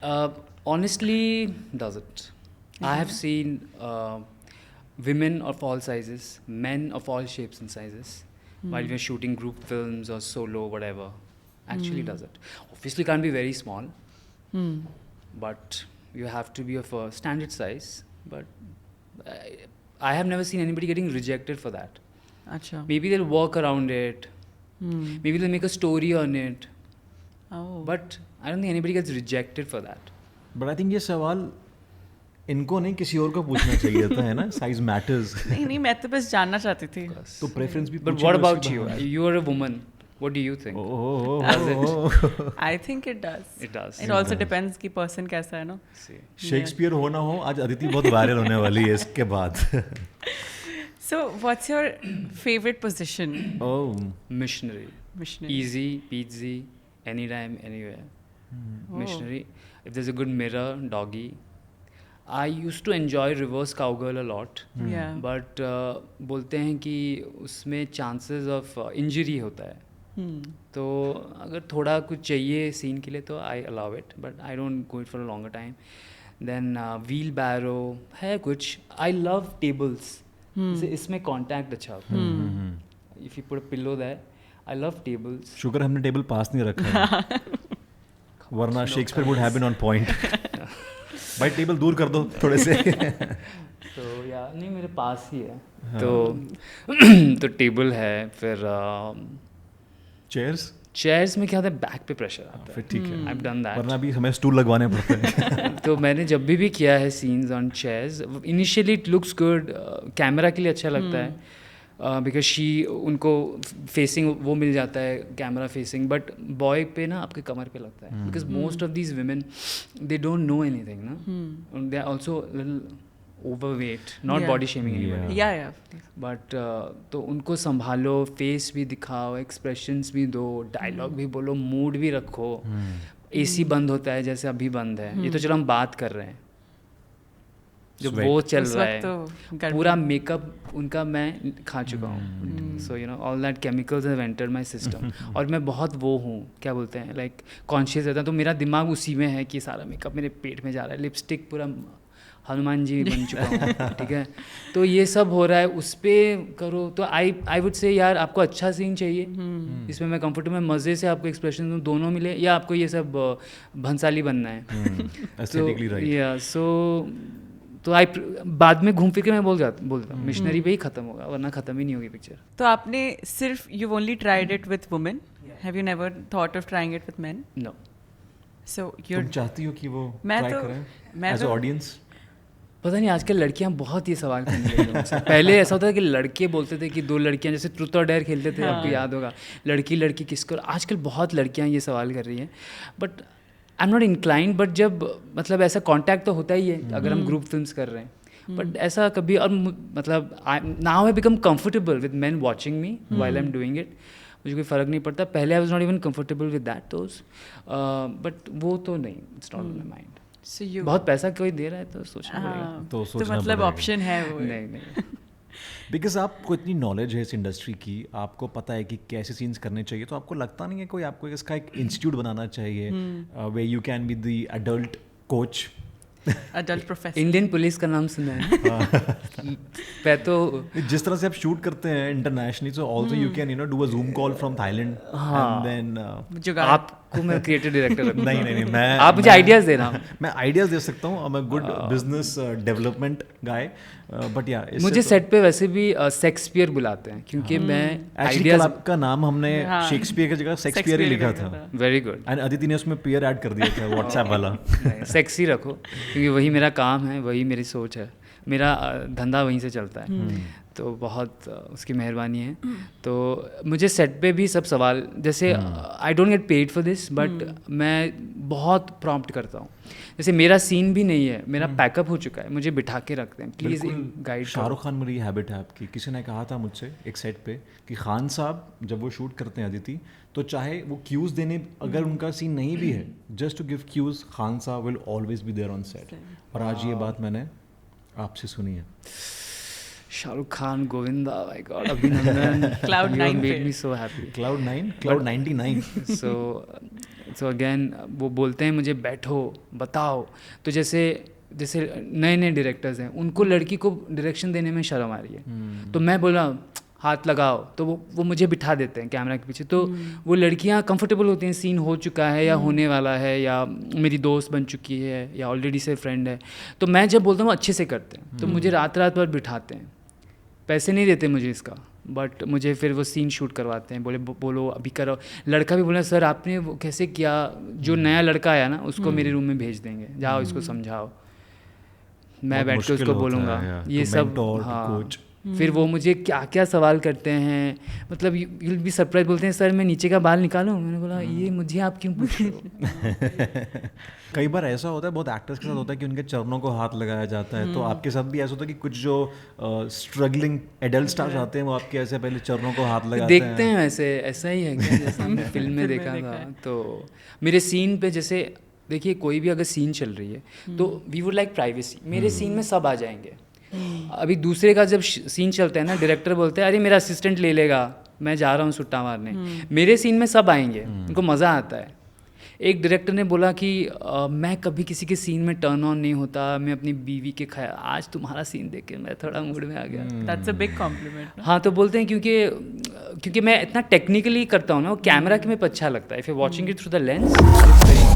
Honestly, doesn't. I have seen women of all sizes, men of all shapes and sizes, while we're shooting group films or solo, whatever. Actually, does it. Obviously, can't be very small, but you have to be of a standard size. But I have never seen anybody getting rejected for that. अच्छा. Maybe they'll work around it. Maybe they'll make a story on it. Oh. But I don't think anybody gets rejected for that. But I think ये सवाल इनको नहीं किसी और को पूछना चाहिए था, है ना? Size matters. नहीं मैं तो बस जानना चाहती थी. तो प्रेफरेंस भी. But what about you? You are a woman. What do you think? I think it does. It does. It also depends कि person कैसा है ना. शेक्सपियर हो ना हो, आज अदिति बहुत वायरल होने वाली है इसके बाद. So what's your favorite position? Oh, Missionary. Missionary. Easy, peasy, anytime, anywhere. Missionary. If there's a good mirror, doggy. I used to enjoy reverse cowgirl a lot. Yeah. But बोलते हैं कि उसमें chances of injury होता है. तो अगर थोड़ा कुछ चाहिए सीन के लिए तो I allow it, but I don't go it for a longer time. Then wheelbarrow है कुछ. I love tables. इसमें कांटेक्ट अच्छा होता है. If you put a pillow there, I love tables. Sugar हमने टेबल पास नहीं रखा है. वरना Shakespeare would have been on point. भाई टेबल दूर कर दो थोड़े से. तो या नहीं मेरे पास ही है. तो टेबल है. फिर चेयर्स में क्या होता है, बैक पे प्रेशर आता है. फिर ठीक है. I have done that. वरना भी हमें स्टूल लगवाने पड़ते हैं. तो मैंने जब भी किया है scenes on chairs, initially it looks good, camera के लिए अच्छा लगता है बिकॉज उनको फेसिंग वो मिल जाता है, कैमरा फेसिंग. बट बॉय पे ना आपके कमर पे लगता है because most of these women they don't know anything ना. They are also overweight, not body shaming anybody. Yeah. But तो उनको संभालो, फेस भी दिखाओ, एक्सप्रेशंस भी दो, डायलॉग भी बोलो, मूड भी रखो. एसी बंद होता है जैसे अभी बंद है. ये तो चलो हम बात कर रहे हैं, जब वो चल रहा है पूरा मेकअप उनका मैं खा चुका हूँ. So you know all that chemicals have entered my system. और मैं बहुत वो हूँ, क्या बोलते हैं, लाइक कॉन्शियस रहता हूँ. तो मेरा दिमाग उसी में है कि सारा मेकअप मेरे पेट में जा रहा है. लिपस्टिक पूरा हनुमान जी बन चुका हूँ. ठीक है. तो ये सब हो रहा है, उस पर करो. तो आई वुड से यार आपको अच्छा सीन चाहिए इसमें मैं कंफर्टेबल, मज़े से आपको एक्सप्रेशन दोनों मिले, या आपको ये सब भंसाली बनना है. तो या सो तो बाद में घूम फिर के मैं बोलता हूँ मिशनरी पे ही खत्म होगा, वरना खत्म ही नहीं होगी पिक्चर. तो आपने सिर्फ you only tried it with women, have you never thought of trying it with men? No. So तुम चाहती हो कि वो ट्राई करें एज ऑडियंस? पता नहीं, आजकल लड़कियां बहुत ये सवाल करने लगी मुझसे. पहले ऐसा होता था कि लड़के बोलते थे कि दो लड़कियां, जैसे ट्रूथ और डेयर खेलते थे, आपको याद होगा, लड़की किसको. आजकल बहुत लड़कियां ये सवाल कर रही हैं. But I am not inclined. But जब मतलब ऐसा कांटेक्ट तो होता ही है अगर हम ग्रुप फिल्म्स कर रहे हैं. बट ऐसा कभी, और मतलब now I become comfortable with man watching me while I am doing it. मुझे कोई फ़र्क नहीं पड़ता. पहले I was not even comfortable with that those. But वो तो नहीं, it's not in my mind. बहुत पैसा कोई दे रहा है तो सोचना पड़ेगा. तो मतलब ऑप्शन है वो. नहीं. बिकॉज आपको इतनी नॉलेज है इस इंडस्ट्री की, आपको पता है कि कैसे सीन्स करने चाहिए, तो आपको लगता नहीं है कोई आपको इसका एक इंस्टीट्यूट बनाना चाहिए way you can be the adult coach, adult professor? Indian police का नाम सुना है. तो जिस तरह से आप शूट करते हैं internationally, so also you can do a Zoom call from Thailand and then आपको मैं क्रिएटिव डायरेक्टर नहीं मैं आप मुझे आइडियाज देना. मैं आइडियाज दे सकता हूँ. I am a good business development guy. But या मुझे सेट पे वैसे भी शेक्सपियर बुलाते हैं क्योंकि मैं आइडियाज, आपका नाम हमने शेक्सपियर की जगह शेक्सपियर ही लिखा था. Very good. एंड अदिति ने उसमें पियर ऐड कर दिया था व्हाट्सएप वाला. सेक्सी रखो क्योंकि वही मेरा काम है, वही मेरी सोच है, मेरा धंधा वहीं से चलता है. तो बहुत उसकी मेहरबानी है. तो मुझे सेट पे भी सब सवाल, जैसे I don't get paid for this, but मैं बहुत प्रॉम्प्ट करता हूँ. जैसे मेरा सीन भी नहीं है, मेरा पैकअप हो चुका है, मुझे बिठा के रखते हैं, प्लीज़ गाइड. शाहरुख खान मेरी हैबिट है आपकी. किसी ने कहा था मुझसे एक सेट पे कि खान साहब जब वो शूट करते हैं अदिति, तो चाहे वो क्यूज़ देने, अगर उनका सीन नहीं भी है, just to give cues, Khan Sahab will always be there on set. और आज ये बात मैंने आपसे सुनी है. Shahrukh Khan, Govinda, my God, Abhinandan. Cloud9 made me so happy. Cloud 99. So so again वो बोलते हैं मुझे बैठो बताओ, तो जैसे नए नए डायरेक्टर्स हैं उनको लड़की को डायरेक्शन देने में शर्म आ रही है, तो मैं बोला हाथ लगाओ, तो वो मुझे बिठा देते हैं कैमरा के पीछे, तो वो लड़कियां कंफर्टेबल होती हैं, सीन हो चुका है या होने वाला है या मेरी दोस्त बन चुकी है या ऑलरेडी से फ्रेंड है, तो मैं जब बोलता हूँ अच्छे से करते हैं, तो मुझे रात भर बिठाते हैं, पैसे नहीं देते मुझे इसका, बट मुझे फिर वो सीन शूट करवाते हैं, बोलो अभी करो। लड़का भी बोला सर आपने वो कैसे किया, जो नया लड़का आया ना उसको मेरे रूम में भेज देंगे, जाओ इसको समझाओ, मैं बैठ के उसको बोलूँगा ये सब। हाँ, फिर वो मुझे क्या क्या सवाल करते हैं, मतलब यू विल बी सरप्राइज, बोलते हैं सर मैं नीचे का बाल निकालूं, मैंने बोला ये मुझे आप क्यों पूछ रहे हो। कई बार ऐसा होता है, बहुत एक्टर्स के साथ होता है कि उनके चरणों को हाथ लगाया जाता है, तो आपके साथ भी ऐसा होता है कि कुछ जो स्ट्रगलिंग एडल्ट स्टार्स आते हैं वो आपके ऐसे पहले चरणों को हाथ लगाते हैं? देखते हैं वैसे, ऐसा ही है क्या जैसे हमने फिल्म में देखा था। तो मेरे सीन पे जैसे देखिए कोई भी अगर सीन चल रही है तो वी वुड लाइक प्राइवेसी, मेरे सीन में सब आ जाएंगे। अभी दूसरे का जब सीन चलता है ना, डायरेक्टर बोलते हैं अरे मेरा असिस्टेंट ले लेगा, मैं जा रहा हूँ सुट्टा मारने, मेरे सीन में सब आएंगे, उनको मज़ा आता है। एक डायरेक्टर ने बोला कि मैं कभी किसी के सीन में टर्न ऑन नहीं होता, मैं अपनी बीवी के ख्याल, आज तुम्हारा सीन देख के मैं थोड़ा मूड में आ गया। That's a big complement. हाँ, तो बोलते हैं क्योंकि मैं इतना टेक्निकली करता हूँ ना, वो कैमरा के में अच्छा लगता है, if you watching it through the lens.